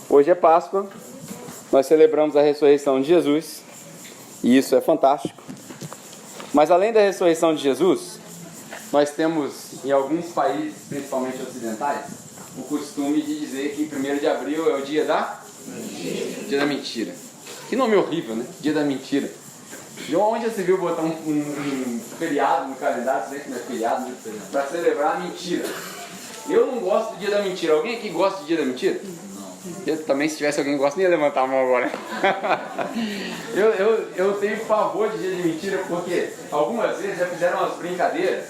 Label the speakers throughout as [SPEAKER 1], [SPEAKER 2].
[SPEAKER 1] Hoje é Páscoa, nós celebramos a ressurreição de Jesus, e isso é fantástico. Mas além da ressurreição de Jesus, nós temos em alguns países, principalmente ocidentais, o costume de dizer que 1º de abril é o dia da mentira. Que nome horrível, né? Dia da mentira. De onde você viu botar um feriado no calendário, você não é feriado, né? Para celebrar a mentira. Eu não gosto do dia da mentira. Alguém aqui gosta do dia da mentira? Eu também, se tivesse alguém que gosta, nem ia levantar a mão agora. eu tenho pavor de dia de mentira, porque algumas vezes já fizeram umas brincadeiras.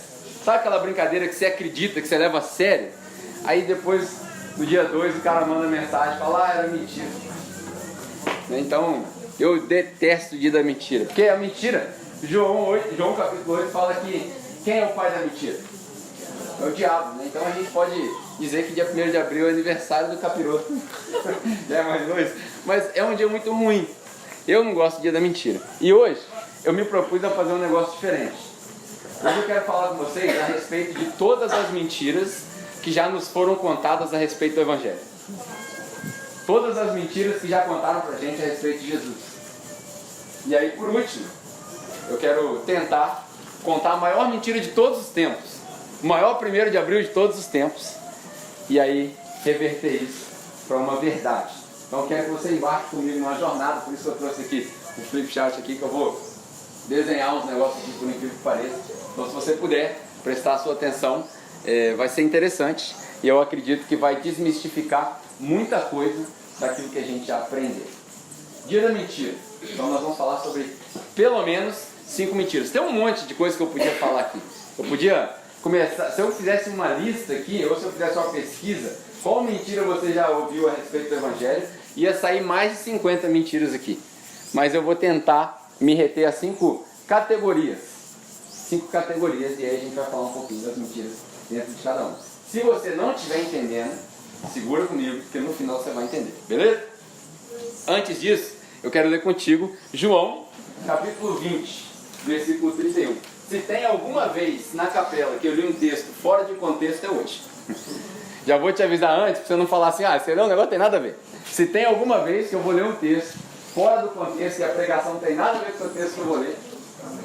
[SPEAKER 1] Sabe aquela brincadeira que você acredita, que você leva a sério? Aí depois, no dia 2, o cara manda mensagem e fala, era mentira. Então, eu detesto o dia da mentira. Porque a mentira, João capítulo 8 fala que quem é o pai da mentira? É o diabo, né? Então a gente pode dizer que dia 1º de abril é aniversário do capiroto. Já é mais dois. Mas é um dia muito ruim. Eu não gosto do dia da mentira. E hoje eu me propus a fazer um negócio diferente. Hoje eu quero falar com vocês a respeito de todas as mentiras que já nos foram contadas a respeito do Evangelho. Todas as mentiras que já contaram pra gente a respeito de Jesus. E aí, por último, eu quero tentar contar a maior mentira de todos os tempos. O maior 1º de abril de todos os tempos. E aí, reverter isso para uma verdade. Então, eu quero que você embarque comigo numa jornada. Por isso que eu trouxe aqui o flip chart aqui, que eu vou desenhar uns negócios aqui, por incrível que pareça. Então, se você puder prestar a sua atenção, vai ser interessante. E eu acredito que vai desmistificar muita coisa daquilo que a gente já aprendeu. Dia da mentira. Então, nós vamos falar sobre pelo menos 5 mentiras. Tem um monte de coisa que eu podia falar aqui. Eu podia começar, se eu fizesse uma lista aqui, ou se eu fizesse uma pesquisa, qual mentira você já ouviu a respeito do Evangelho, ia sair mais de 50 mentiras aqui. Mas eu vou tentar me reter a 5 categorias. 5 categorias, e aí a gente vai falar um pouquinho das mentiras dentro de cada uma. Se você não estiver entendendo, segura comigo, porque no final você vai entender, beleza? Antes disso, eu quero ler contigo João, capítulo 20, versículo 31. Se tem alguma vez na capela que eu li um texto fora de contexto, é hoje. Já vou te avisar antes, para você não falar assim, você leu um negócio, tem nada a ver. Se tem alguma vez que eu vou ler um texto fora do contexto e a pregação não tem nada a ver com o texto que eu vou ler,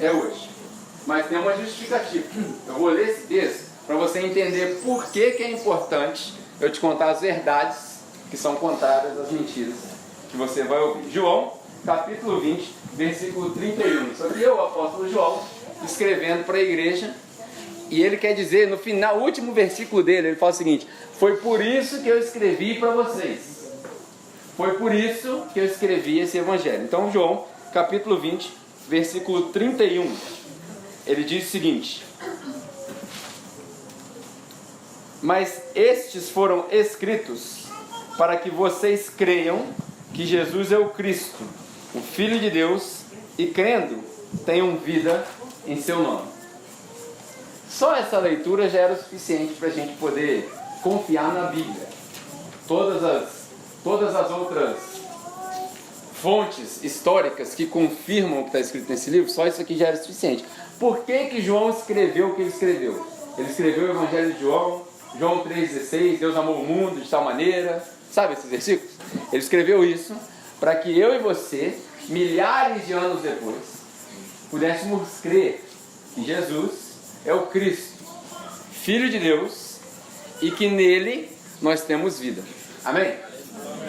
[SPEAKER 1] é hoje. Mas tem uma justificativa. Eu vou ler esse texto para você entender por que é importante eu te contar as verdades que são contrárias às mentiras que você vai ouvir. João, capítulo 20, versículo 31. Isso aqui é o apóstolo João escrevendo para a igreja, e ele quer dizer, no final, o último versículo dele, ele fala o seguinte: foi por isso que eu escrevi para vocês. Foi por isso que eu escrevi esse evangelho. Então, João, capítulo 20, versículo 31, ele diz o seguinte: mas estes foram escritos para que vocês creiam que Jesus é o Cristo, o Filho de Deus, e crendo, tenham vida em seu nome. Só essa leitura já era o suficiente para a gente poder confiar na Bíblia. Todas as outras fontes históricas que confirmam o que está escrito nesse livro, só isso aqui já era suficiente. Por que João escreveu o que ele escreveu? Ele escreveu o Evangelho de João, João 3,16, Deus amou o mundo de tal maneira, sabe esses versículos? Ele escreveu isso para que eu e você, milhares de anos depois, pudéssemos crer que Jesus é o Cristo, Filho de Deus, e que nele nós temos vida. Amém?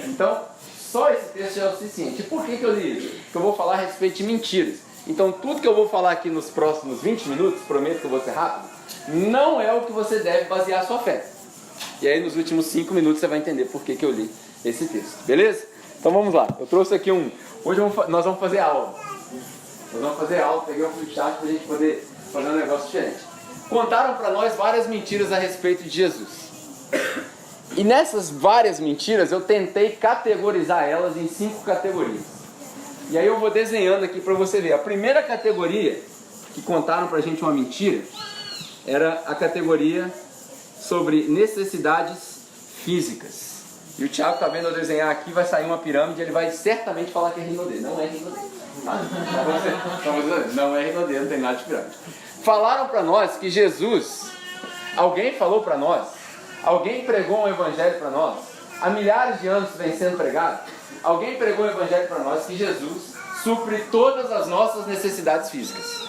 [SPEAKER 1] Então, só esse texto já é o suficiente. E por que eu li isso? Porque eu vou falar a respeito de mentiras. Então, tudo que eu vou falar aqui nos próximos 20 minutos, prometo que eu vou ser rápido, não é o que você deve basear a sua fé. E aí, nos últimos 5 minutos, você vai entender por que eu li esse texto. Beleza? Então, vamos lá. Eu trouxe aqui Hoje nós vamos fazer aula. Peguei um flipchart para a gente poder fazer um negócio diferente. Contaram para nós várias mentiras a respeito de Jesus. E nessas várias mentiras eu tentei categorizar elas em 5 categorias. E aí eu vou desenhando aqui para você ver. A primeira categoria que contaram para a gente uma mentira era a categoria sobre necessidades físicas. E o Thiago está vendo eu desenhar aqui, vai sair uma pirâmide, ele vai certamente falar que é rinodê. Não é rinodê. Não é rinodê, não tem nada de pirâmide. Falaram para nós que Jesus, alguém falou para nós, alguém pregou um evangelho para nós, há milhares de anos vem sendo pregado, alguém pregou o evangelho para nós que Jesus supre todas as nossas necessidades físicas.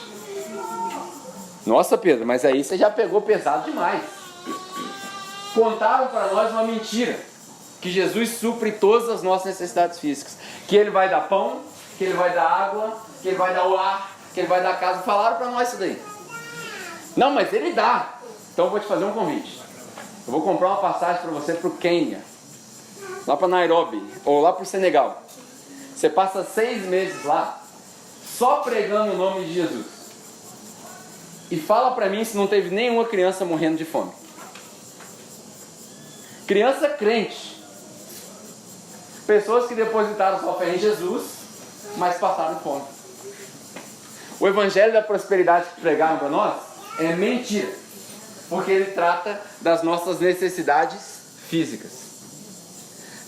[SPEAKER 1] Nossa, Pedro, mas aí você já pegou pesado demais. Contaram para nós uma mentira, que Jesus supre todas as nossas necessidades físicas, que Ele vai dar pão, que Ele vai dar água, que Ele vai dar o ar, que Ele vai dar casa. Falaram para nós isso daí. Não, mas Ele dá. Então eu vou te fazer um convite. Eu vou comprar uma passagem para você para o Quênia, lá para Nairobi, ou lá para o Senegal. Você passa 6 meses lá, só pregando o nome de Jesus. E fala para mim se não teve nenhuma criança morrendo de fome. Criança crente. Pessoas que depositaram sua fé em Jesus, mas passaram fome. O evangelho da prosperidade que pregaram para nós é mentira, porque ele trata das nossas necessidades físicas.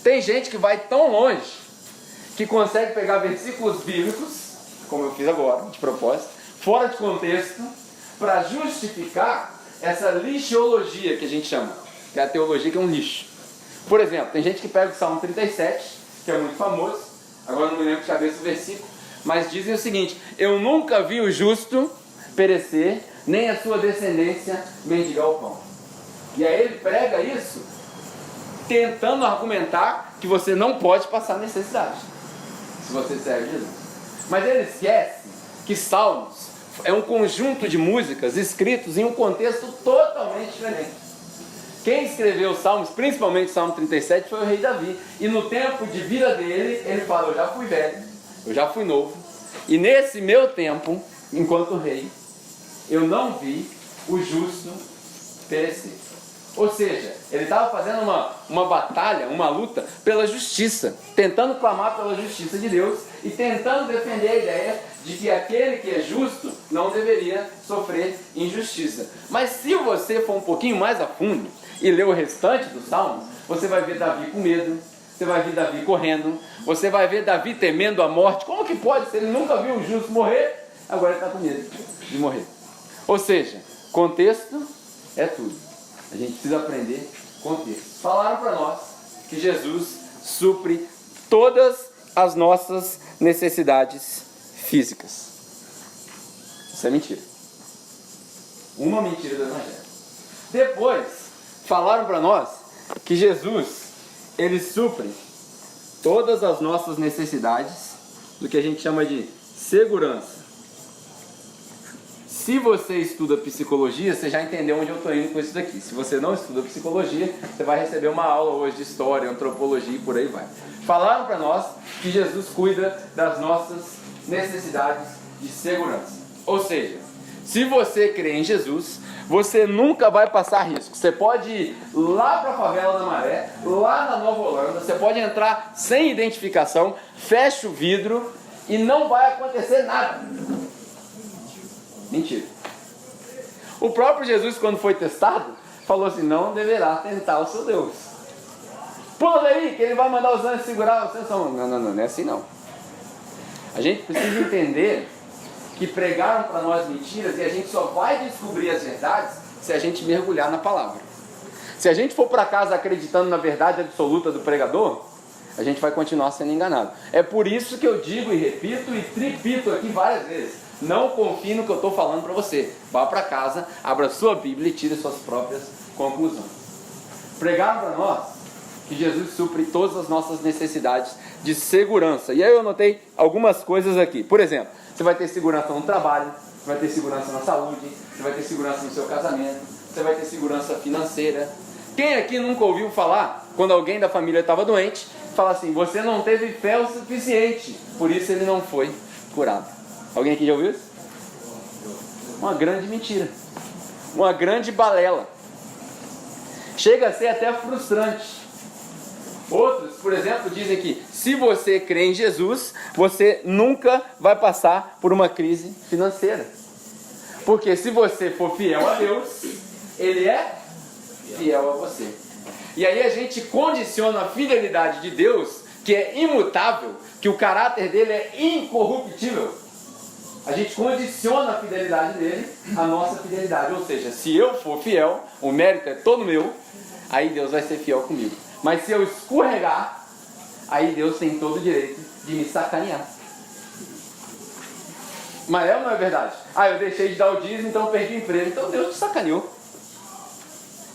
[SPEAKER 1] Tem gente que vai tão longe que consegue pegar versículos bíblicos, como eu fiz agora, de propósito, fora de contexto, para justificar essa lixologia que a gente chama, que é a teologia que é um lixo. Por exemplo, tem gente que pega o Salmo 37, que é muito famoso, agora não me lembro de cabeça o versículo, mas dizem o seguinte: eu nunca vi o justo perecer, nem a sua descendência mendigar o pão. E aí ele prega isso, tentando argumentar que você não pode passar necessidade, se você serve Jesus. Mas ele esquece que Salmos é um conjunto de músicas escritos em um contexto totalmente diferente. Quem escreveu os Salmos, principalmente o Salmo 37, foi o rei Davi. E no tempo de vida dele, ele fala: eu já fui velho, eu já fui novo, e nesse meu tempo, enquanto rei, eu não vi o justo perecer. Ou seja, ele estava fazendo uma batalha, uma luta pela justiça, tentando clamar pela justiça de Deus e tentando defender a ideia de que aquele que é justo não deveria sofrer injustiça. Mas se você for um pouquinho mais a fundo e ler o restante dos Salmos, você vai ver Davi com medo, você vai ver Davi correndo, você vai ver Davi temendo a morte. Como que pode, se ele nunca viu o justo morrer, agora ele está com medo de morrer? Ou seja, contexto é tudo. A gente precisa aprender contexto. Falaram para nós que Jesus supre todas as nossas necessidades físicas. Isso é mentira. Uma mentira do evangelho. Depois, falaram para nós que Jesus, ele supre todas as nossas necessidades do que a gente chama de segurança. Se você estuda psicologia, você já entendeu onde eu estou indo com isso daqui. Se você não estuda psicologia, você vai receber uma aula hoje de história, antropologia e por aí vai. Falaram para nós que Jesus cuida das nossas necessidades de segurança. Ou seja, se você crê em Jesus, você nunca vai passar risco. Você pode ir lá para a favela da Maré, lá na Nova Holanda, você pode entrar sem identificação, fecha o vidro e não vai acontecer nada. Mentira. O próprio Jesus, quando foi testado, falou assim: não deverá tentar o seu Deus. Pula daí, que ele vai mandar os anjos segurar você. Não é assim não. A gente precisa entender que pregaram para nós mentiras e a gente só vai descobrir as verdades se a gente mergulhar na palavra. Se a gente for para casa acreditando na verdade absoluta do pregador, a gente vai continuar sendo enganado. É por isso que eu digo e repito e tripito aqui várias vezes: não confie no que eu estou falando para você. Vá para casa, abra sua Bíblia e tire suas próprias conclusões. Pregaram para nós que Jesus supre todas as nossas necessidades de segurança. E aí eu anotei algumas coisas aqui. Por exemplo, você vai ter segurança no trabalho, você vai ter segurança na saúde, você vai ter segurança no seu casamento, você vai ter segurança financeira. Quem aqui nunca ouviu falar, quando alguém da família estava doente, fala assim: você não teve fé o suficiente, por isso ele não foi curado. Alguém aqui já ouviu isso? Uma grande mentira. Uma grande balela. Chega a ser até frustrante. Outros, por exemplo, dizem que se você crê em Jesus, você nunca vai passar por uma crise financeira. Porque se você for fiel a Deus, Ele é fiel a você. E aí a gente condiciona a fidelidade de Deus, que é imutável, que o caráter dele é incorruptível. A gente condiciona a fidelidade dele à nossa fidelidade. Ou seja, se eu for fiel, o mérito é todo meu, aí Deus vai ser fiel comigo. Mas se eu escorregar, aí Deus tem todo o direito de me sacanear. Mas é ou não é verdade? Eu deixei de dar o dízimo, então eu perdi o emprego. Então Deus te sacaneou.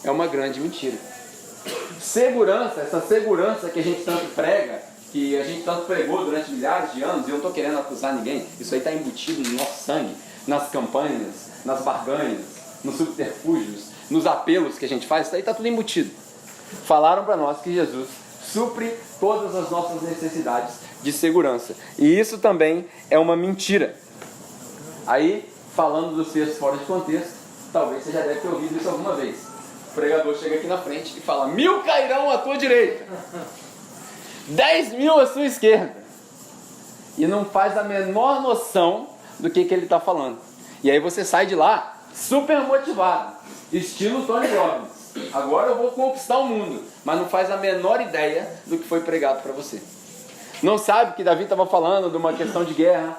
[SPEAKER 1] É uma grande mentira. Segurança, essa segurança que a gente tanto prega, que a gente tanto pregou durante milhares de anos, e eu não estou querendo acusar ninguém, isso aí está embutido no nosso sangue, nas campanhas, nas barganhas, nos subterfúgios, nos apelos que a gente faz, isso aí está tudo embutido. Falaram para nós que Jesus supre todas as nossas necessidades de segurança. E isso também é uma mentira. Aí, falando dos textos fora de contexto, talvez você já deve ter ouvido isso alguma vez. O pregador chega aqui na frente e fala: 1000 cairão à tua direita, 10.000 à sua esquerda. E não faz a menor noção do que ele está falando. E aí você sai de lá super motivado, estilo Tony Robbins. Agora eu vou conquistar o mundo. Mas não faz a menor ideia do que foi pregado para você. Não sabe que Davi estava falando de uma questão de guerra.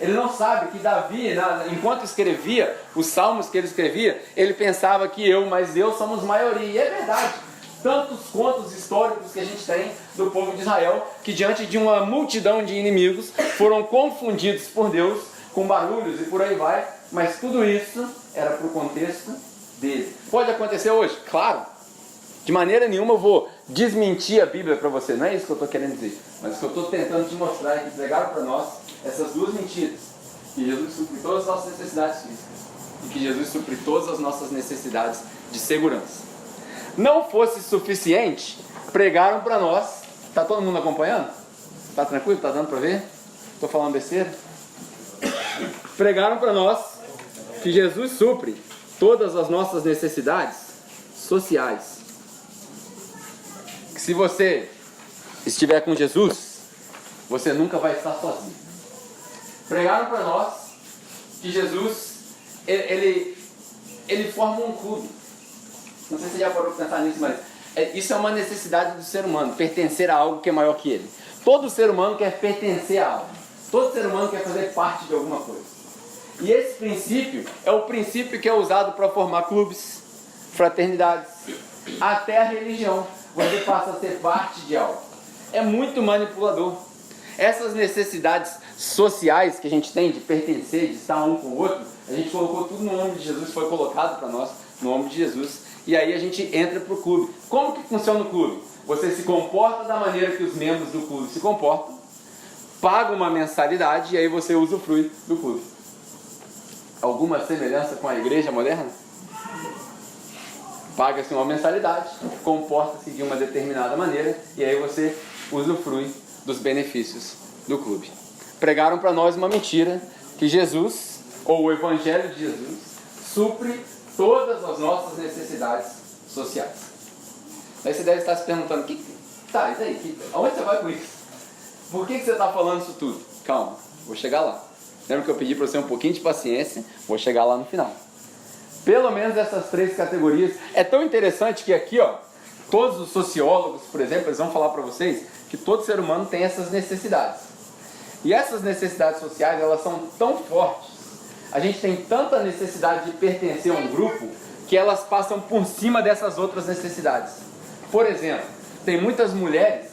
[SPEAKER 1] Ele não sabe que Davi, enquanto escrevia os salmos que ele escrevia, ele pensava que eu, mas Deus somos maioria. E é verdade. Tantos contos históricos que a gente tem do povo de Israel, que diante de uma multidão de inimigos, foram confundidos por Deus com barulhos e por aí vai. Mas tudo isso era para o contexto dele. Pode acontecer hoje? Claro. De maneira nenhuma eu vou desmentir a Bíblia para você. Não é isso que eu estou querendo dizer. Mas o que eu estou tentando te mostrar é que pregaram para nós essas duas mentiras. Que Jesus supre todas as nossas necessidades físicas. E que Jesus supre todas as nossas necessidades de segurança. Não fosse suficiente, pregaram para nós. Está todo mundo acompanhando? Está tranquilo? Está dando para ver? Estou falando besteira? Pregaram para nós que Jesus supre todas as nossas necessidades sociais. Que se você estiver com Jesus, você nunca vai estar sozinho. Pregaram para nós que Jesus, ele forma um clube. Não sei se você já parou para pensar nisso, mas isso é uma necessidade do ser humano, pertencer a algo que é maior que ele. Todo ser humano quer pertencer a algo. Todo ser humano quer fazer parte de alguma coisa. E esse princípio é o princípio que é usado para formar clubes, fraternidades, até a religião. Você passa a ser parte de algo. É muito manipulador. Essas necessidades sociais que a gente tem de pertencer, de estar um com o outro, a gente colocou tudo no nome de Jesus, foi colocado para nós no nome de Jesus. E aí a gente entra para o clube. Como que funciona o clube? Você se comporta da maneira que os membros do clube se comportam, paga uma mensalidade e aí você usufrui do clube. Alguma semelhança com a igreja moderna? Paga-se uma mensalidade, comporta-se de uma determinada maneira e aí você usufrui dos benefícios do clube. Pregaram para nós uma mentira, que Jesus, ou o Evangelho de Jesus, supre todas as nossas necessidades sociais. Aí você deve estar se perguntando: e daí? Aonde você vai com isso? Por que você está falando isso tudo? Calma, vou chegar lá. Lembra que eu pedi para você um pouquinho de paciência? Vou chegar lá no final. Pelo menos essas 3 categorias. É tão interessante que aqui, todos os sociólogos, por exemplo, eles vão falar para vocês que todo ser humano tem essas necessidades. E essas necessidades sociais, elas são tão fortes. A gente tem tanta necessidade de pertencer a um grupo que elas passam por cima dessas outras necessidades. Por exemplo, tem muitas mulheres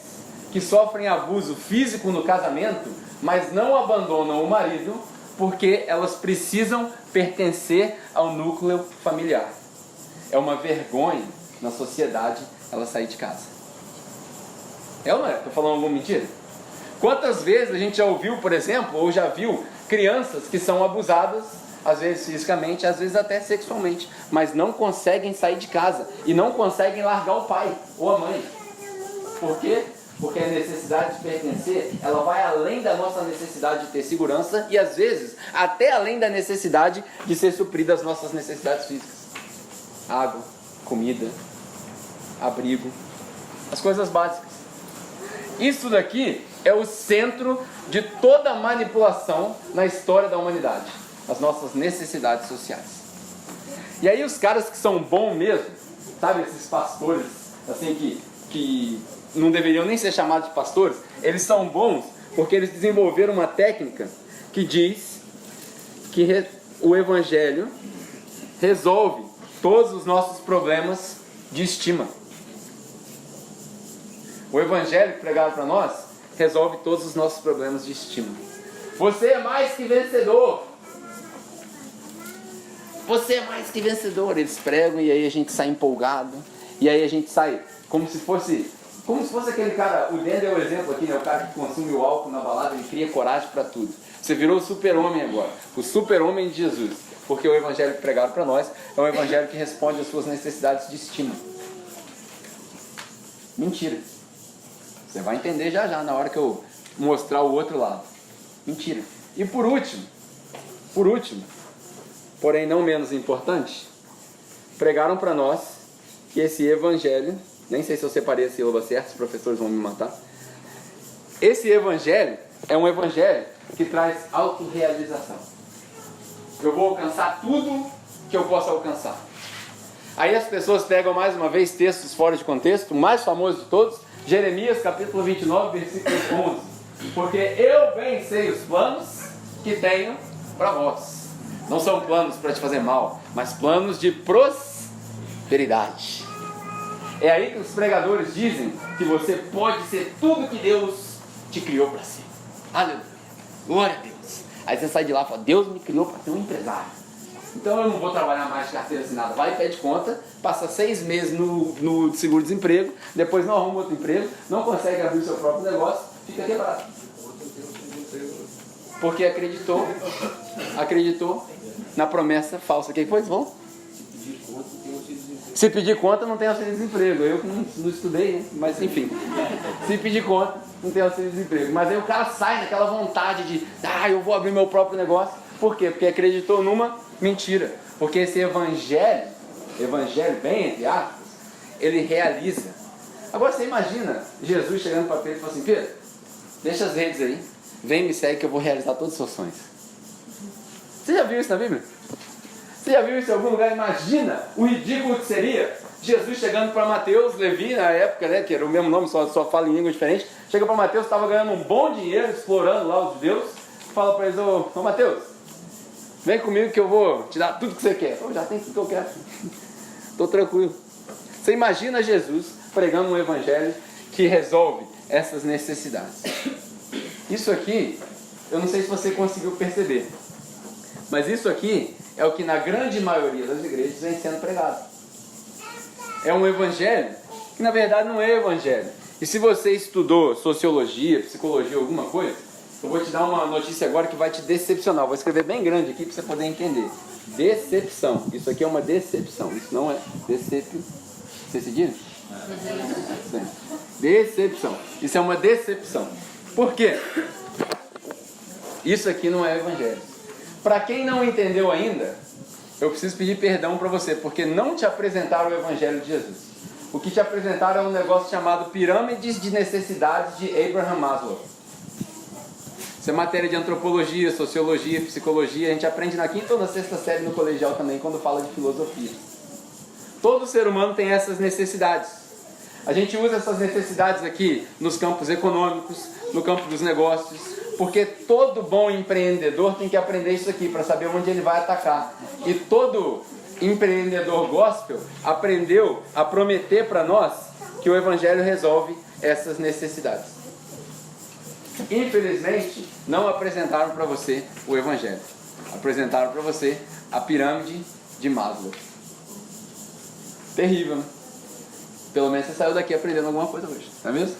[SPEAKER 1] que sofrem abuso físico no casamento, mas não abandonam o marido porque elas precisam pertencer ao núcleo familiar. É uma vergonha na sociedade ela sair de casa. É ou não é? Estou falando alguma mentira? Quantas vezes a gente já ouviu, por exemplo, ou já viu crianças que são abusadas, às vezes fisicamente, às vezes até sexualmente, mas não conseguem sair de casa e não conseguem largar o pai ou a mãe. Por quê? Porque a necessidade de pertencer, ela vai além da nossa necessidade de ter segurança e às vezes até além da necessidade de ser suprida as nossas necessidades físicas. Água, comida, abrigo, as coisas básicas. Isso daqui é o centro de toda a manipulação na história da humanidade. As nossas necessidades sociais. E aí os caras que são bons mesmo, sabe, esses pastores assim que não deveriam nem ser chamados de pastores, eles são bons porque eles desenvolveram uma técnica que diz que o Evangelho resolve todos os nossos problemas de estima. O evangelho que pregaram para nós resolve todos os nossos problemas de estima. Você é mais que vencedor. Você é mais que vencedor. Eles pregam e aí a gente sai empolgado. E aí a gente sai como se fosse aquele cara. O Dendo é o exemplo aqui, né? O cara que consome o álcool na balada, ele cria coragem para tudo. Você virou o super-homem agora. O super-homem de Jesus. Porque o evangelho que pregaram para nós é um evangelho que responde às suas necessidades de estima. Mentira. Você vai entender já na hora que eu mostrar o outro lado. Mentira. E por último, porém não menos importante, pregaram para nós que esse evangelho, nem sei se eu separei a sílaba certa, os professores vão me matar. Esse evangelho é um evangelho que traz autorrealização. Eu vou alcançar tudo que eu posso alcançar. Aí as pessoas pegam mais uma vez textos fora de contexto, o mais famoso de todos, Jeremias capítulo 29, versículo 11. Porque eu bem sei os planos que tenho para vós. Não são planos para te fazer mal, mas planos de prosperidade. É aí que os pregadores dizem que você pode ser tudo que Deus te criou para ser. Aleluia, glória a Deus. Aí você sai de lá e fala, Deus me criou para ser um empresário. Então eu não vou trabalhar mais de carteira assinada. Vai e pede conta, passa 6 meses no seguro-desemprego, depois não arruma outro emprego, não consegue abrir o seu próprio negócio, fica quebrado. Porque acreditou na promessa falsa. O que foi, bom? Se pedir conta, não tem auxílio-desemprego. Eu que não estudei, né? Mas enfim. Se pedir conta, não tem auxílio-desemprego. Mas aí o cara sai naquela vontade de, eu vou abrir meu próprio negócio. Por quê? Porque acreditou numa mentira. Porque esse evangelho bem entre aspas, ele realiza. Agora você imagina Jesus chegando para Pedro e falando assim, Pedro, deixa as redes aí, vem me segue que eu vou realizar todos os seus sonhos. Você já viu isso na Bíblia? Você já viu isso em algum lugar? Imagina o ridículo que seria Jesus chegando para Mateus, Levi, na época, né, que era o mesmo nome, só fala em língua diferente. Chega para Mateus, estava ganhando um bom dinheiro, explorando lá os judeus. Fala para eles, ô Mateus, vem comigo que eu vou te dar tudo que você quer. Eu já tenho tudo que eu quero. Estou tranquilo. Você imagina Jesus pregando um evangelho que resolve essas necessidades. Isso aqui, eu não sei se você conseguiu perceber, mas isso aqui é o que na grande maioria das igrejas vem sendo pregado. É um evangelho que na verdade não é evangelho. E se você estudou sociologia, psicologia, alguma coisa, eu vou te dar uma notícia agora que vai te decepcionar. Eu vou escrever bem grande aqui para você poder entender. Decepção. Isso aqui é uma decepção. Isso não é decepção. Vocês seguiram? Decepção. Isso é uma decepção. Por quê? Isso aqui não é evangelho. Para quem não entendeu ainda, eu preciso pedir perdão para você, porque não te apresentaram o evangelho de Jesus. O que te apresentaram é um negócio chamado Pirâmides de Necessidades de Abraham Maslow. Isso é matéria de antropologia, sociologia, psicologia. A gente aprende na 5ª ou na 6ª série no colegial também, quando fala de filosofia. Todo ser humano tem essas necessidades. A gente usa essas necessidades aqui nos campos econômicos, no campo dos negócios, porque todo bom empreendedor tem que aprender isso aqui para saber onde ele vai atacar. E todo empreendedor gospel aprendeu a prometer para nós que o evangelho resolve essas necessidades. Infelizmente, não apresentaram para você o evangelho. Apresentaram para você a pirâmide de Maslow. Terrível, né? Pelo menos você saiu daqui aprendendo alguma coisa hoje, não é mesmo?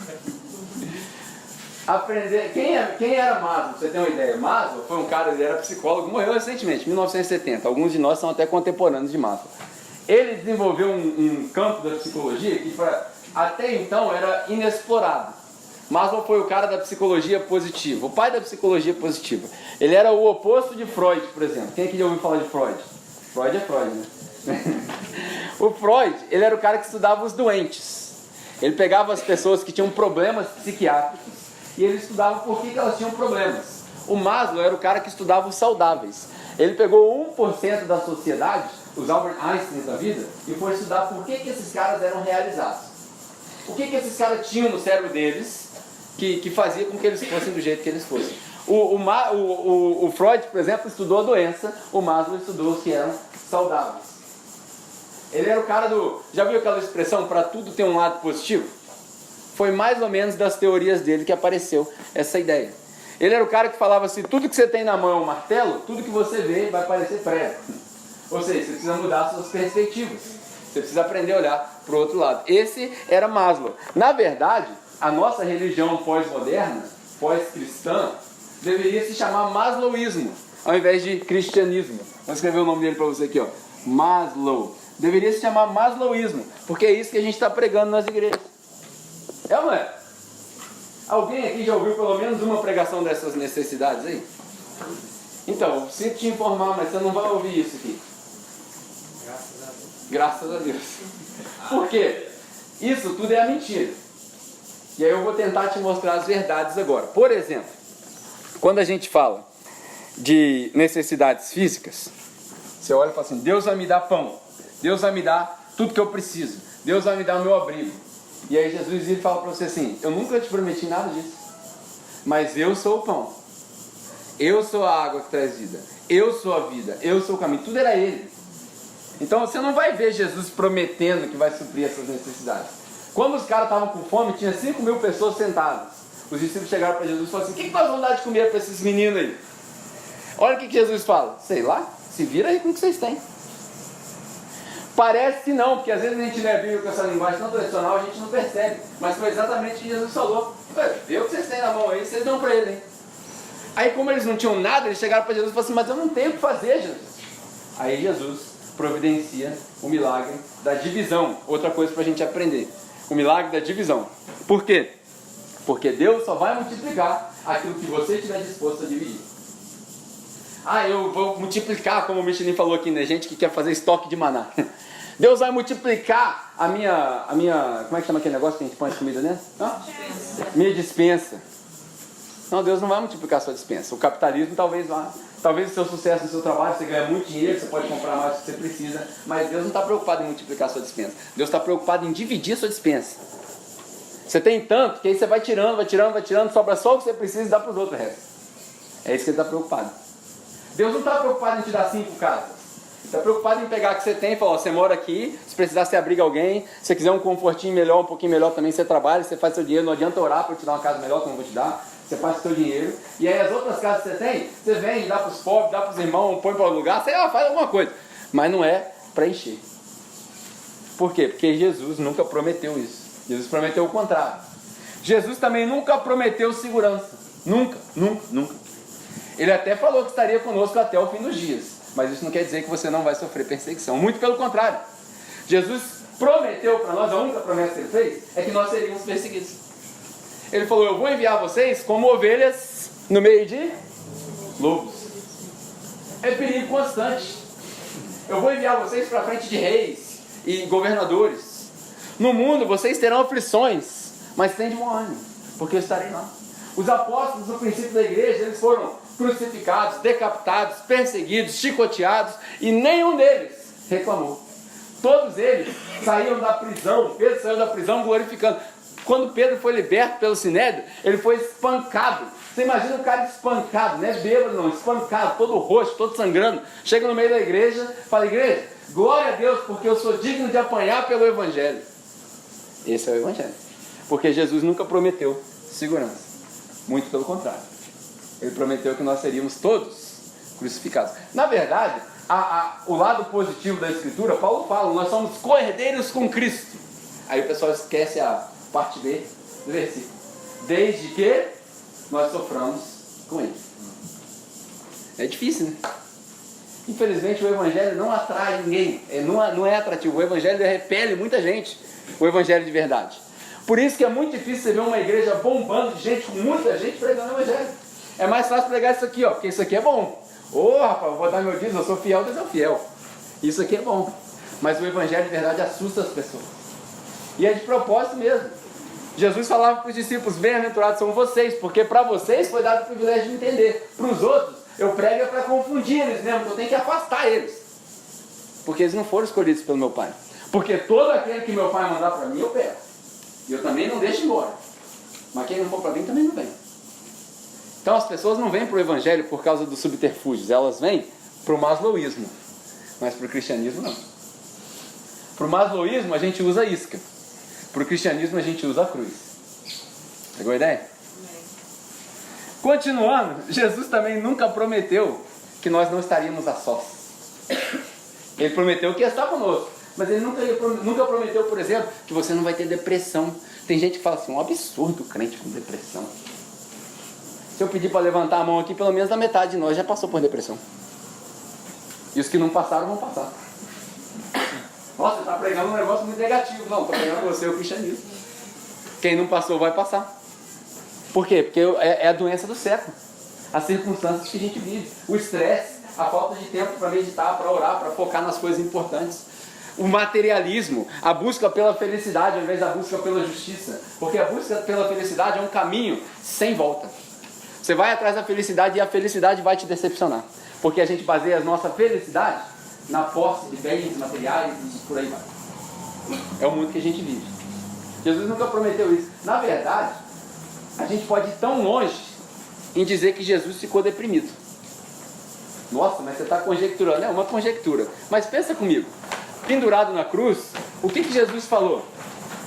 [SPEAKER 1] Aprender. Quem era Maslow? Você tem uma ideia? Maslow foi um cara, ele era psicólogo, morreu recentemente, em 1970. Alguns de nós são até contemporâneos de Maslow. Ele desenvolveu um campo da psicologia que até então era inexplorado. Maslow foi o cara da psicologia positiva, o pai da psicologia positiva. Ele era o oposto de Freud, por exemplo. Quem aqui já ouviu falar de Freud? Freud é Freud, né? O Freud, ele era o cara que estudava os doentes. Ele pegava as pessoas que tinham problemas psiquiátricos e ele estudava por que elas tinham problemas. O Maslow era o cara que estudava os saudáveis. Ele pegou 1% da sociedade, os Albert Einstein da vida, e foi estudar por que esses caras eram realizados. O que esses caras tinham no cérebro deles que fazia com que eles fossem do jeito que eles fossem. O Freud, por exemplo, estudou a doença, o Maslow estudou os que eram saudáveis. Ele era o cara do... Já viu aquela expressão, para tudo tem um lado positivo? foi mais ou menos das teorias dele que apareceu essa ideia. Ele era o cara que falava assim, tudo que você tem na mão é um martelo, tudo que você vê vai parecer prego. Ou seja, você precisa mudar suas perspectivas. Você precisa aprender a olhar para o outro lado. Esse era Maslow. Na verdade, a nossa religião pós-moderna, pós-cristã, deveria se chamar Maslowismo, ao invés de cristianismo. Vou escrever o nome dele para você aqui, ó. Maslow. Deveria se chamar Maslowismo, porque é isso que a gente está pregando nas igrejas. É ou não é? Alguém aqui já ouviu pelo menos uma pregação dessas necessidades aí? Então, eu sinto te informar, mas você não vai ouvir isso aqui.
[SPEAKER 2] Graças a Deus.
[SPEAKER 1] Graças a Deus. Por quê? Isso tudo é a mentira. E aí eu vou tentar te mostrar as verdades agora. Por exemplo, quando a gente fala de necessidades físicas, você olha e fala assim, Deus vai me dar pão, Deus vai me dar tudo que eu preciso, Deus vai me dar o meu abrigo. E aí Jesus vira e fala para você assim, eu nunca te prometi nada disso, mas eu sou o pão, eu sou a água que traz vida, eu sou a vida, eu sou o caminho, tudo era Ele. Então você não vai ver Jesus prometendo que vai suprir essas necessidades. Quando os caras estavam com fome, tinha 5.000 pessoas sentadas. Os discípulos chegaram para Jesus e falaram assim, o que nós vamos dar de comer para esses meninos aí? Olha o que Jesus fala, sei lá, se vira aí com o que vocês têm. Parece que não, porque às vezes a gente lê a Bíblia com essa linguagem tão tradicional, a gente não percebe. Mas foi exatamente o que Jesus falou. Vê o que vocês têm na mão aí, vocês dão para ele, hein? Aí como eles não tinham nada, eles chegaram para Jesus e falaram assim, mas eu não tenho o que fazer, Jesus. Aí Jesus providencia o milagre da divisão. Outra coisa para a gente aprender. O milagre da divisão. Por quê? Porque Deus só vai multiplicar aquilo que você estiver disposto a dividir. Ah, eu vou multiplicar, como o Michelin falou aqui, né? Gente que quer fazer estoque de maná. Deus vai multiplicar a minha, como é que chama aquele negócio que a gente põe as comidas, né? Minha dispensa. Não, Deus não vai multiplicar a sua dispensa. O capitalismo talvez vá. Talvez o seu sucesso no seu trabalho, você ganha muito dinheiro, você pode comprar mais do que você precisa. Mas Deus não está preocupado em multiplicar a sua dispensa. Deus está preocupado em dividir a sua dispensa. Você tem tanto, que aí você vai tirando, sobra só o que você precisa e dá para os outros o resto. É isso que Ele está preocupado. Deus não está preocupado em te dar 5 casas. Ele está preocupado em pegar o que você tem e falar, você mora aqui, se precisar você abriga alguém, se você quiser um confortinho melhor, um pouquinho melhor também, você trabalha, você faz seu dinheiro, não adianta orar para eu te dar uma casa melhor que eu não vou te dar, você faz o seu dinheiro, e aí as outras casas que você tem, você vem, dá para os pobres, dá para os irmãos, põe para o lugar, você faz alguma coisa, mas não é para encher. Por quê? Porque Jesus nunca prometeu isso. Jesus prometeu o contrário. Jesus também nunca prometeu segurança. Nunca. Ele até falou que estaria conosco até o fim dos dias. Mas isso não quer dizer que você não vai sofrer perseguição. Muito pelo contrário. Jesus prometeu para nós, a única promessa que Ele fez, é que nós seríamos perseguidos. Ele falou, eu vou enviar vocês como ovelhas no meio de lobos. É perigo constante. Eu vou enviar vocês para frente de reis e governadores. No mundo vocês terão aflições, mas tem de bom ânimo, porque eu estarei lá. Os apóstolos no princípio da igreja, eles foram crucificados, decapitados, perseguidos, chicoteados, e nenhum deles reclamou. Todos eles saíam da prisão, Pedro saiu da prisão glorificando. Quando Pedro foi liberto pelo Sinédrio, ele foi espancado. Você imagina o cara espancado, não é bêbado não, espancado, todo roxo, todo sangrando. Chega no meio da igreja, fala, igreja, glória a Deus, porque eu sou digno de apanhar pelo Evangelho. Esse é o Evangelho. Porque Jesus nunca prometeu segurança. Muito pelo contrário. Ele prometeu que nós seríamos todos crucificados. Na verdade, o lado positivo da Escritura, Paulo fala, nós somos co-herdeiros com Cristo. Aí o pessoal esquece a parte B do versículo. Desde que nós soframos com Ele. É difícil, né? Infelizmente o Evangelho não atrai ninguém. Não é atrativo. O Evangelho repele muita gente. O Evangelho de verdade. Por isso que é muito difícil você ver uma igreja bombando de gente, com muita gente pregando o Evangelho. É mais fácil pregar isso aqui, ó, porque isso aqui é bom. Rapaz, vou dar meu dízimo, eu sou fiel, Deus é fiel. Isso aqui é bom. Mas o Evangelho de verdade assusta as pessoas. E é de propósito mesmo. Jesus falava para os discípulos, bem-aventurados são vocês, porque para vocês foi dado o privilégio de entender. Para os outros, eu prego é para confundir eles mesmo, eu tenho que afastar eles. Porque eles não foram escolhidos pelo meu Pai. Porque todo aquele que meu Pai mandar para mim, eu pego. E eu também não deixo embora. Mas quem não for para mim, também não vem. Então as pessoas não vêm para o Evangelho por causa dos subterfúgios. Elas vêm para o masloísmo. Mas para o cristianismo, não. Para o masloísmo, a gente usa a isca. Para o cristianismo, a gente usa a cruz. Pegou a ideia? Continuando, Jesus também nunca prometeu que nós não estaríamos a sós. Ele prometeu que ia estar conosco, mas ele nunca prometeu, por exemplo, que você não vai ter depressão. Tem gente que fala assim, um absurdo crente com depressão. Se eu pedir para levantar a mão aqui, pelo menos a metade de nós já passou por depressão. E os que não passaram, vão passar. Nossa, você está pregando um negócio muito negativo. Não, estou pregando você o cristianismo. Quem não passou, vai passar. Por quê? Porque é a doença do século. As circunstâncias que a gente vive. O estresse, a falta de tempo para meditar, para orar, para focar nas coisas importantes. O materialismo, a busca pela felicidade ao invés da busca pela justiça. Porque a busca pela felicidade é um caminho sem volta. Você vai atrás da felicidade e a felicidade vai te decepcionar. Porque a gente baseia a nossa felicidade na posse de bens materiais e por aí vai. É o mundo que a gente vive. Jesus nunca prometeu isso. Na verdade, a gente pode ir tão longe em dizer que Jesus ficou deprimido. Nossa, mas você está conjecturando. É uma conjectura. Mas pensa comigo. Pendurado na cruz, o que Jesus falou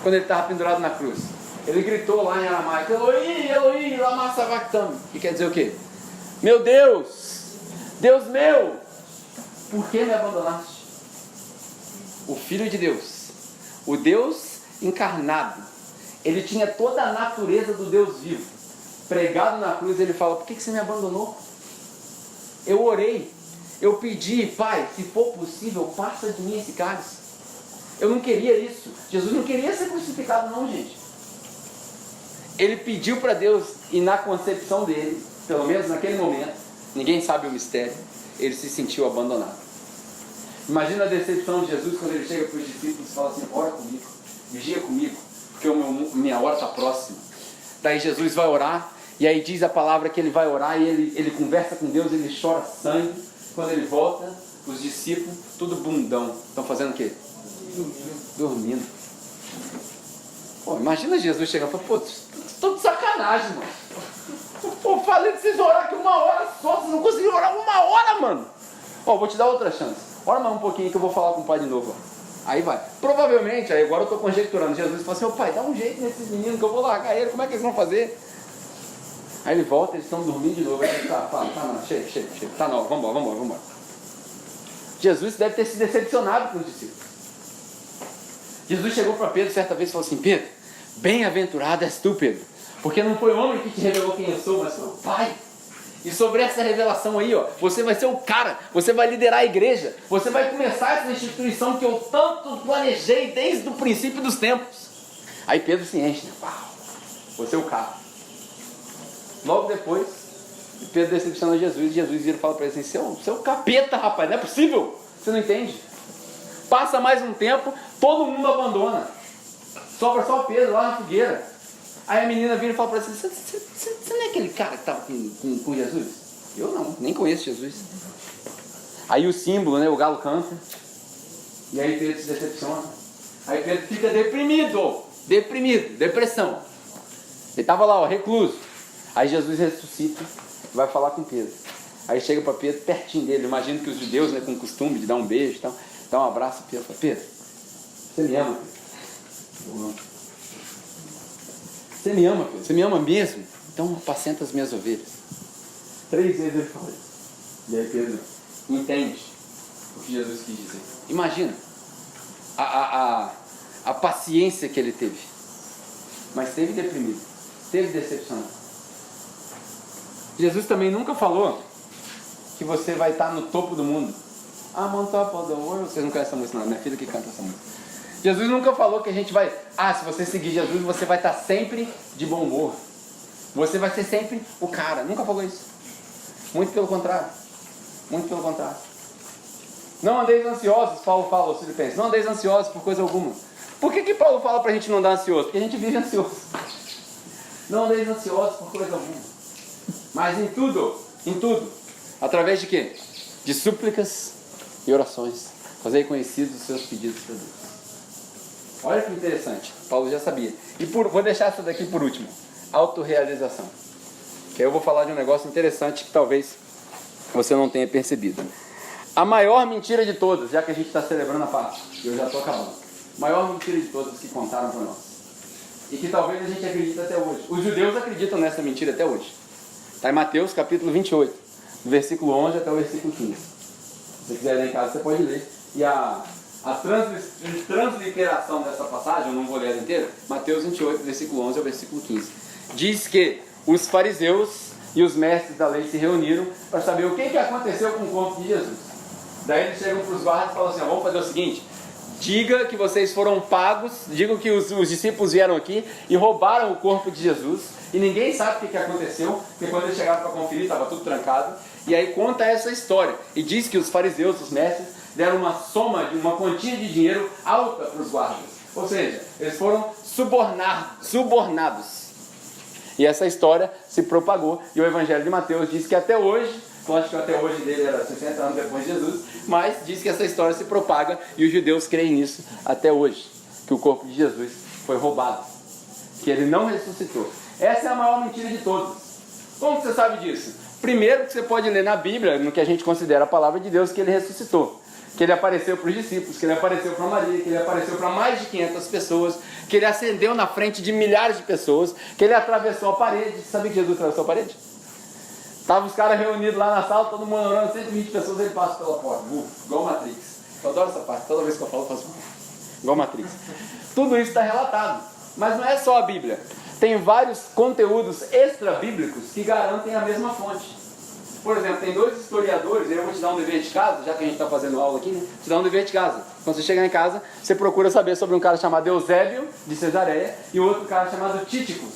[SPEAKER 1] quando ele estava pendurado na cruz? Ele gritou lá em aramaico, Eloi, Eloi, lama sabachthani. Que quer dizer o quê? Meu Deus, Deus meu, por que me abandonaste? O Filho de Deus, o Deus encarnado, ele tinha toda a natureza do Deus vivo. Pregado na cruz, ele fala, por que você me abandonou? Eu orei, eu pedi, Pai, se for possível, passa de mim esse cálice. Eu não queria isso. Jesus não queria ser crucificado não, gente. Ele pediu para Deus, e na concepção dele, pelo menos naquele momento, ninguém sabe o mistério, ele se sentiu abandonado. Imagina a decepção de Jesus quando ele chega para os discípulos e fala assim, ora comigo, vigia comigo, porque minha hora está próxima. Daí Jesus vai orar, e aí diz a palavra que ele vai orar, e ele conversa com Deus, ele chora sangue. Quando ele volta, os discípulos, tudo bundão, estão fazendo o quê? Dormindo. Pô, imagina Jesus chegando e falar, pô, estou de sacanagem, mano. Pô, falei de vocês orar aqui 1 hora só, vocês não conseguiram orar 1 hora, mano. Ó, vou te dar outra chance. Ora mais um pouquinho que eu vou falar com o pai de novo, ó. Aí vai. Provavelmente, aí agora eu estou conjecturando, Jesus fala assim, ô pai, dá um jeito nesses meninos que eu vou largar ele, como é que eles vão fazer? Aí ele volta, eles estão dormindo de novo. Aí ele fala, não, chega, tá não, vambora. Jesus deve ter se decepcionado com os discípulos. Jesus chegou para Pedro certa vez e falou assim, Pedro, bem-aventurado és tu, Pedro, porque não foi o homem que te revelou quem eu sou, mas foi o Pai. E sobre essa revelação aí, ó, você vai ser o cara, você vai liderar a igreja, você vai começar essa instituição que eu tanto planejei desde o princípio dos tempos. Aí Pedro se enche, né? Uau, você é o cara. Logo depois, Pedro decepciona Jesus, e Jesus vira e fala para ele assim, você é o capeta, rapaz, não é possível, você não entende? Passa mais um tempo, todo mundo abandona, sobra só Pedro lá na fogueira. Aí a menina vira e fala para ele assim, você não é aquele cara que estava com Jesus? Eu não, nem conheço Jesus. Aí o símbolo, né, o galo canta, e aí Pedro se decepciona, aí Pedro fica deprimido, depressão. Ele estava lá, ó, recluso. Aí Jesus ressuscita, vai falar com Pedro. Aí chega para Pedro, pertinho dele. Imagino que os judeus, né, com o costume de dar um beijo e tal, dá um abraço a Pedro. Fala, Pedro, você me ama, Pedro? Eu amo. Você me ama, Pedro? Você me ama mesmo? Então apacenta as minhas ovelhas. 3 vezes ele fala isso. E aí Pedro entende o que Jesus quis dizer. Imagina a paciência que ele teve. Mas esteve deprimido, esteve decepcionado. Jesus também nunca falou que você vai estar no topo do mundo. I'm on top of the world. Vocês não conhecem essa música, não. Minha filha que canta essa música. Jesus nunca falou que a gente vai... se você seguir Jesus, você vai estar sempre de bom humor. Você vai ser sempre o cara. Nunca falou isso. Muito pelo contrário. Não andeis ansiosos, Paulo fala aos Filipenses. Não andeis ansiosos por coisa alguma. Por que Paulo fala para a gente não andar ansioso? Porque a gente vive ansioso. Não andeis ansiosos por coisa alguma. Mas em tudo, através de quê? De súplicas e orações, fazei conhecidos os seus pedidos para Deus. Olha que interessante, Paulo já sabia. E vou deixar essa daqui por último, autorrealização. Que aí eu vou falar de um negócio interessante que talvez você não tenha percebido. A maior mentira de todas, já que a gente está celebrando a Páscoa, eu já estou acabando. Maior mentira de todas que contaram para nós. e que talvez a gente acredite até hoje. Os judeus acreditam nessa mentira até hoje. Está em Mateus capítulo 28, do versículo 11 até o versículo 15. Se você quiser ler em casa, você pode ler. E a transliteração dessa passagem, eu não vou ler ela inteira, Mateus 28, versículo 11 ao versículo 15. Diz que os fariseus e os mestres da lei se reuniram para saber o que aconteceu com o corpo de Jesus. Daí eles chegam para os guardas e falam assim, vamos fazer o seguinte, diga que vocês foram pagos, digam que os discípulos vieram aqui e roubaram o corpo de Jesus, e ninguém sabe o que aconteceu, porque quando eles chegaram para conferir estava tudo trancado, e aí conta essa história, e diz que os fariseus, os mestres, deram uma soma, uma quantia de dinheiro alta para os guardas, ou seja, eles foram subornados. E essa história se propagou, e o Evangelho de Mateus diz que até hoje, lógico que até hoje dele era 60 anos depois de Jesus, mas diz que essa história se propaga, e os judeus creem nisso até hoje, que o corpo de Jesus foi roubado, que ele não ressuscitou. Essa é a maior mentira de todas. Como você sabe disso? Primeiro que você pode ler na Bíblia, no que a gente considera a palavra de Deus, que ele ressuscitou. Que ele apareceu para os discípulos, que ele apareceu para Maria, que ele apareceu para mais de 500 pessoas, que ele ascendeu na frente de milhares de pessoas, que ele atravessou a parede. Sabe que Jesus atravessou a parede? Estavam os caras reunidos lá na sala, todo mundo orando, 120 pessoas, ele passa pela porta, igual Matrix. Eu adoro essa parte, toda vez que eu falo, eu faço igual Matrix. Tudo isso está relatado, mas não é só a Bíblia. Tem vários conteúdos extra-bíblicos que garantem a mesma fonte. Por exemplo, tem dois historiadores, eu vou te dar um dever de casa, já que a gente está fazendo aula aqui, né? Te dar um dever de casa. Quando você chegar em casa, você procura saber sobre um cara chamado Eusébio, de Cesareia, e outro cara chamado Títicos.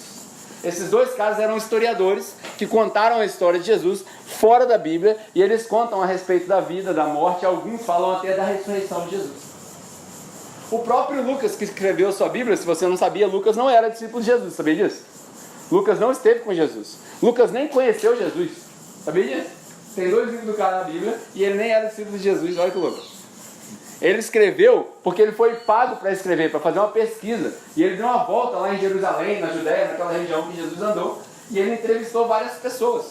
[SPEAKER 1] Esses dois caras eram historiadores que contaram a história de Jesus fora da Bíblia, e eles contam a respeito da vida, da morte, alguns falam até da ressurreição de Jesus. O próprio Lucas, que escreveu sua Bíblia, se você não sabia, Lucas não era discípulo de Jesus, sabia disso? Lucas não esteve com Jesus. Lucas nem conheceu Jesus. Sabia disso? Tem dois livros do cara na Bíblia e ele nem era discípulo de Jesus, olha que louco. Ele escreveu porque ele foi pago para escrever, para fazer uma pesquisa. E ele deu uma volta lá em Jerusalém, na Judéia, naquela região que Jesus andou. E ele entrevistou várias pessoas.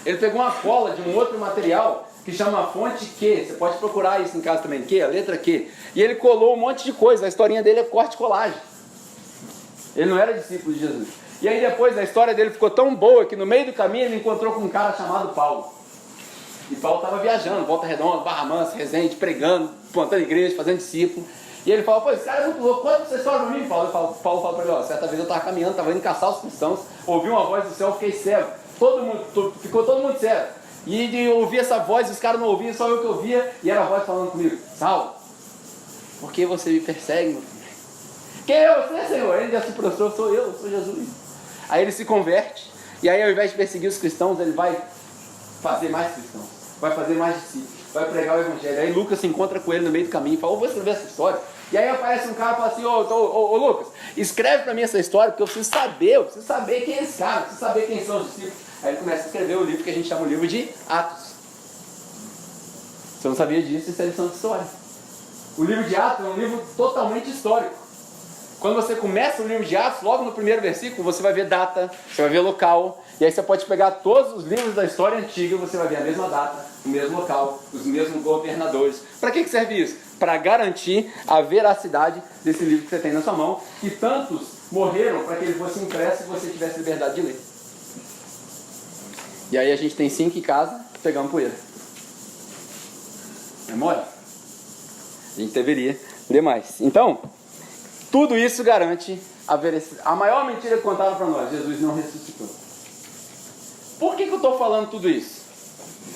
[SPEAKER 1] Ele pegou uma cola de um outro material que chama fonte Q. Você pode procurar isso em casa também, Q, a letra Q. E ele colou um monte de coisa. A historinha dele é corte e colagem. Ele não era discípulo de Jesus. E aí depois a história dele ficou tão boa que no meio do caminho ele encontrou com um cara chamado Paulo. E Paulo estava viajando, Volta Redonda, Barra Mansa, Resende, pregando, plantando igreja, fazendo discípulo. E ele falou, pô, esse cara é muito louco, conta essa história pra mim, Paulo. Paulo fala pra ele, ó, certa vez eu estava caminhando, estava indo caçar os cristãos, ouvi uma voz do céu, fiquei cego. Ficou todo mundo cego. E eu ouvi essa voz, os caras não ouviam, só eu que ouvia, e era a voz falando comigo, Saulo, por que você me persegue, meu filho? Quem é você, Senhor? Ele já se prostrou, sou eu, sou Jesus. Aí ele se converte, e aí ao invés de perseguir os cristãos, ele vai fazer mais cristãos, vai fazer mais discípulos, vai pregar o Evangelho. Aí Lucas se encontra com ele no meio do caminho e fala, vou escrever essa história. E aí aparece um cara e fala assim, ô Lucas, escreve para mim essa história, porque eu preciso saber quem é esse cara, eu preciso saber quem são os discípulos. Aí ele começa a escrever o livro que a gente chama o livro de Atos. Você não sabia disso, isso é lição de história. O livro de Atos é um livro totalmente histórico. Quando você começa o livro de Atos, logo no primeiro versículo, você vai ver data, você vai ver local, e aí você pode pegar todos os livros da história antiga, você vai ver a mesma data, o mesmo local, os mesmos governadores. Para que serve isso? Para garantir a veracidade desse livro que você tem na sua mão, e tantos morreram para que ele fosse impresso e você tivesse liberdade de ler. E aí a gente tem 5 em casa, pegamos poeira. É mole? A gente deveria ler mais. Então, tudo isso garante a maior mentira que contaram para nós, Jesus não ressuscitou. Por que eu estou falando tudo isso?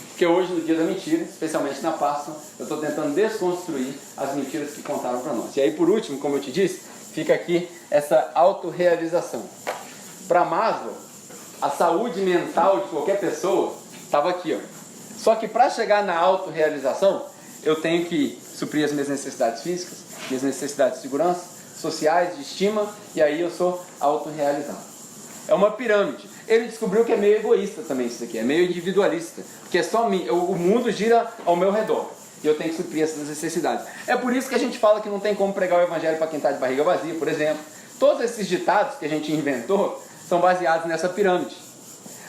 [SPEAKER 1] Porque hoje, no dia da mentira, especialmente na Páscoa, eu estou tentando desconstruir as mentiras que contaram para nós. E aí, por último, como eu te disse, fica aqui essa autorrealização. Para Maslow, a saúde mental de qualquer pessoa estava aqui, ó. Só que para chegar na autorrealização, eu tenho que suprir as minhas necessidades físicas, minhas necessidades de segurança, sociais, de estima, e aí eu sou autorrealizado. É uma pirâmide. Ele descobriu que é meio egoísta também isso aqui, é meio individualista, porque é só mim, o mundo gira ao meu redor, e eu tenho que suprir essas necessidades. É por isso que a gente fala que não tem como pregar o evangelho para quem está de barriga vazia, por exemplo. Todos esses ditados que a gente inventou são baseados nessa pirâmide.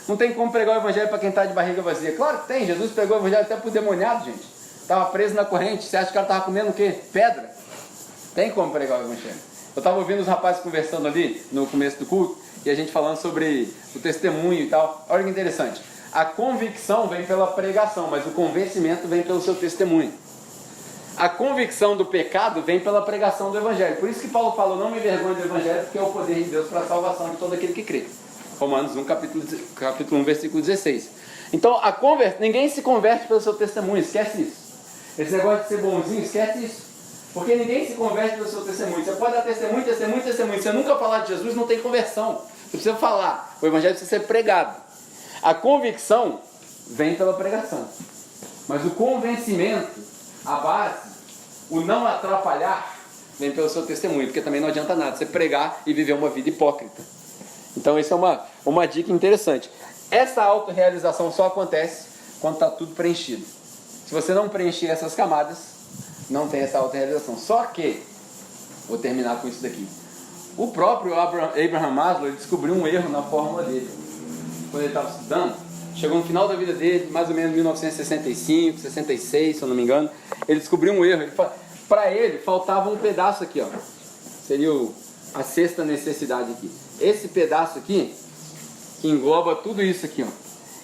[SPEAKER 1] Não tem como pregar o evangelho para quem está de barriga vazia. Claro que tem, Jesus pregou o evangelho até para o demoniado, gente. Estava preso na corrente, você acha que o cara estava comendo o quê? Pedra? Tem como pregar o evangelho. Eu estava ouvindo os rapazes conversando ali no começo do culto e a gente falando sobre o testemunho e tal. Olha que interessante. A convicção vem pela pregação, mas o convencimento vem pelo seu testemunho. A convicção do pecado vem pela pregação do Evangelho. Por isso que Paulo falou, não me envergonhe do Evangelho, porque é o poder de Deus para a salvação de todo aquele que crê. Romanos 1, capítulo 1, versículo 16. Então, ninguém se converte pelo seu testemunho, esquece isso. Esse negócio de ser bonzinho, esquece isso. Porque ninguém se converte pelo seu testemunho. Você pode dar testemunho. Se você nunca falar de Jesus, não tem conversão. Você precisa falar. O Evangelho precisa ser pregado. A convicção vem pela pregação. Mas o convencimento, a base, o não atrapalhar, vem pelo seu testemunho. Porque também não adianta nada você pregar e viver uma vida hipócrita. Então, essa é uma dica interessante. Essa autorrealização só acontece quando está tudo preenchido. Se você não preencher essas camadas, não tem essa autorrealização. Só que, vou terminar com isso daqui. O próprio Abraham Maslow, ele descobriu um erro na fórmula dele. Quando ele estava estudando, chegou no final da vida dele, mais ou menos 1965, 66, se eu não me engano, ele descobriu um erro. Para ele, faltava um pedaço aqui, ó. Seria a sexta necessidade aqui. Esse pedaço aqui, que engloba tudo isso aqui, ó.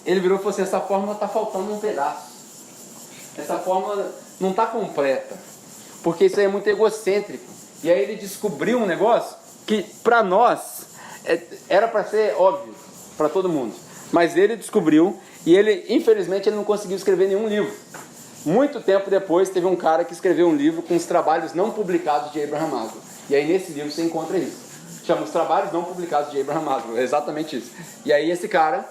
[SPEAKER 1] Ele virou e falou assim, essa fórmula está faltando um pedaço. Essa fórmula não está completa, porque isso aí é muito egocêntrico. E aí ele descobriu um negócio que para nós era para ser óbvio para todo mundo, mas ele descobriu e ele, infelizmente, ele não conseguiu escrever nenhum livro. Muito tempo depois teve um cara que escreveu um livro com os trabalhos não publicados de Abraham Maslow, e aí nesse livro você encontra isso, chama Os Trabalhos Não Publicados de Abraham Maslow, é exatamente isso. E aí esse cara,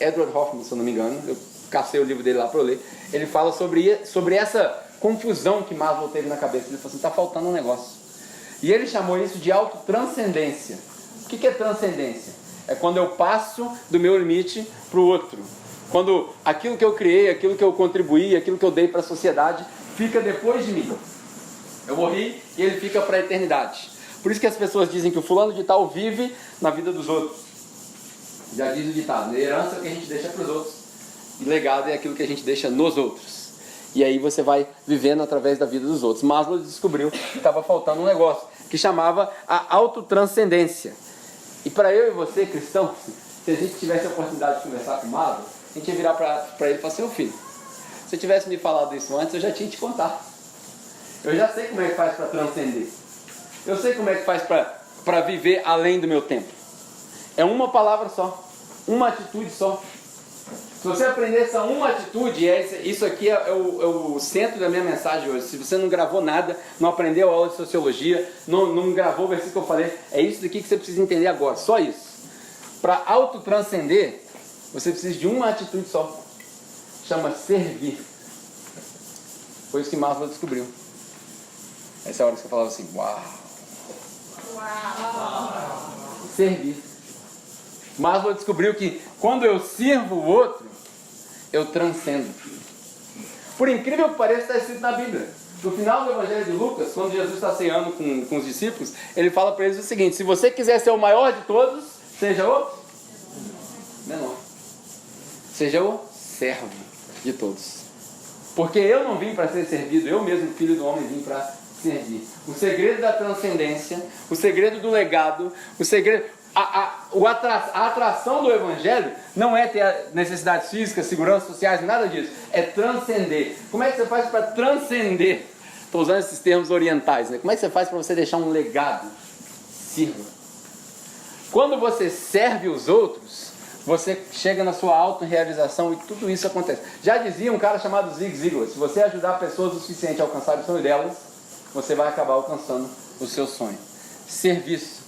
[SPEAKER 1] Edward Hoffman, se eu não me engano, eu cacei o livro dele lá para eu ler, ele fala sobre essa confusão que Maslow teve na cabeça. Ele falou assim, está faltando um negócio. E ele chamou isso de autotranscendência. O que é transcendência? É quando eu passo do meu limite para o outro. Quando aquilo que eu criei, aquilo que eu contribuí, aquilo que eu dei para a sociedade, fica depois de mim. Eu morri e ele fica para a eternidade. Por isso que as pessoas dizem que o fulano de tal vive na vida dos outros. Já diz o ditado, herança é o que a gente deixa para os outros. E legado é aquilo que a gente deixa nos outros. E aí você vai vivendo através da vida dos outros. Maslow descobriu que estava faltando um negócio que chamava a autotranscendência. E para eu e você, cristão, se a gente tivesse a oportunidade de conversar com Maslow, a gente ia virar para ele e falar assim, filho, se você tivesse me falado isso antes, eu já tinha te contado. Eu já sei como é que faz para transcender. Eu sei como é que faz para viver além do meu tempo. É uma palavra só, uma atitude só. Se você aprender essa uma atitude, isso aqui é o centro da minha mensagem hoje. Se você não gravou nada, não aprendeu a aula de sociologia, não gravou o versículo que eu falei, é isso daqui que você precisa entender agora, só isso. Para autotranscender, você precisa de uma atitude só. Chama servir. Foi isso que Maslow descobriu. Essa é a hora que você falava assim, uau. Servir. Maslow descobriu que quando eu sirvo o outro, eu transcendo. Por incrível que pareça, está escrito na Bíblia. No final do Evangelho de Lucas, quando Jesus está ceando com os discípulos, ele fala para eles o seguinte, se você quiser ser o maior de todos, seja o menor. Seja o servo de todos. Porque eu não vim para ser servido, eu mesmo, filho do homem, vim para servir. O segredo da transcendência, o segredo do legado, o segredo... A atração do Evangelho não é ter necessidades físicas, segurança sociais, nada disso. É transcender. Como é que você faz para transcender? Estou usando esses termos orientais, né? Como é que você faz para você deixar um legado? Sirva. Quando você serve os outros, você chega na sua autorrealização e tudo isso acontece. Já dizia um cara chamado Zig Ziglar, se você ajudar pessoas o suficiente a alcançar o sonho delas, você vai acabar alcançando o seu sonho. Serviço.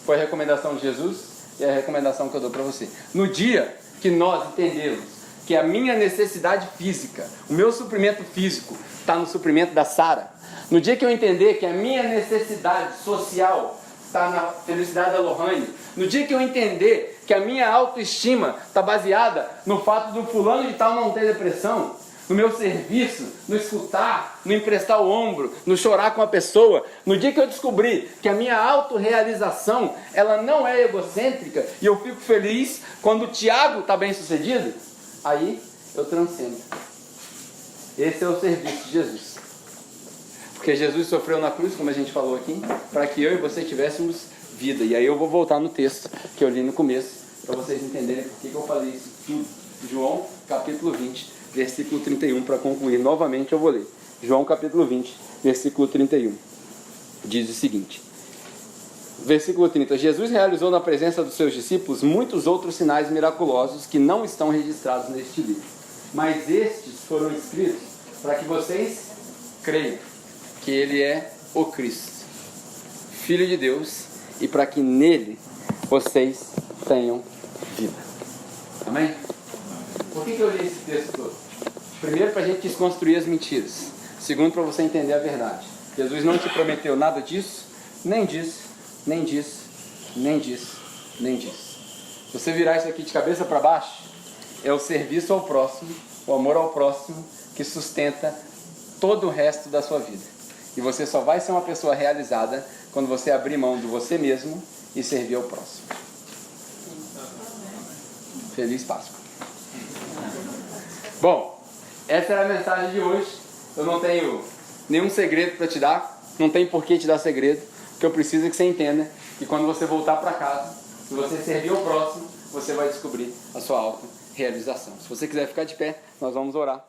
[SPEAKER 1] Foi a recomendação de Jesus e a recomendação que eu dou para você. No dia que nós entendemos que a minha necessidade física, o meu suprimento físico, está no suprimento da Sara, no dia que eu entender que a minha necessidade social está na felicidade da Lohane, no dia que eu entender que a minha autoestima está baseada no fato do fulano de tal não ter depressão, no meu serviço, no escutar, no emprestar o ombro, no chorar com a pessoa, no dia que eu descobrir que a minha autorrealização, ela não é egocêntrica, e eu fico feliz quando o Tiago está bem sucedido, aí eu transcendo. Esse é o serviço de Jesus. Porque Jesus sofreu na cruz, como a gente falou aqui, para que eu e você tivéssemos vida. E aí eu vou voltar no texto que eu li no começo, para vocês entenderem por que eu falei isso tudo. João, capítulo 20, versículo 31, para concluir. Novamente eu vou ler. João, capítulo 20, versículo 31. Diz o seguinte. Versículo 30. Jesus realizou na presença dos seus discípulos muitos outros sinais miraculosos que não estão registrados neste livro. Mas estes foram escritos para que vocês creiam que Ele é o Cristo, Filho de Deus, e para que nele vocês tenham vida. Amém? Por que eu li esse texto todo? Primeiro, para a gente desconstruir as mentiras. Segundo, para você entender a verdade. Jesus não te prometeu nada disso, nem disso, nem disso, nem disso, nem disso. Se você virar isso aqui de cabeça para baixo, é o serviço ao próximo, o amor ao próximo, que sustenta todo o resto da sua vida. E você só vai ser uma pessoa realizada quando você abrir mão de você mesmo e servir ao próximo. Feliz Páscoa. Bom, essa era a mensagem de hoje. Eu não tenho nenhum segredo para te dar, não tem por que te dar segredo. O que eu preciso é que você entenda que quando você voltar para casa, se você servir ao próximo, você vai descobrir a sua auto-realização. Se você quiser ficar de pé, nós vamos orar.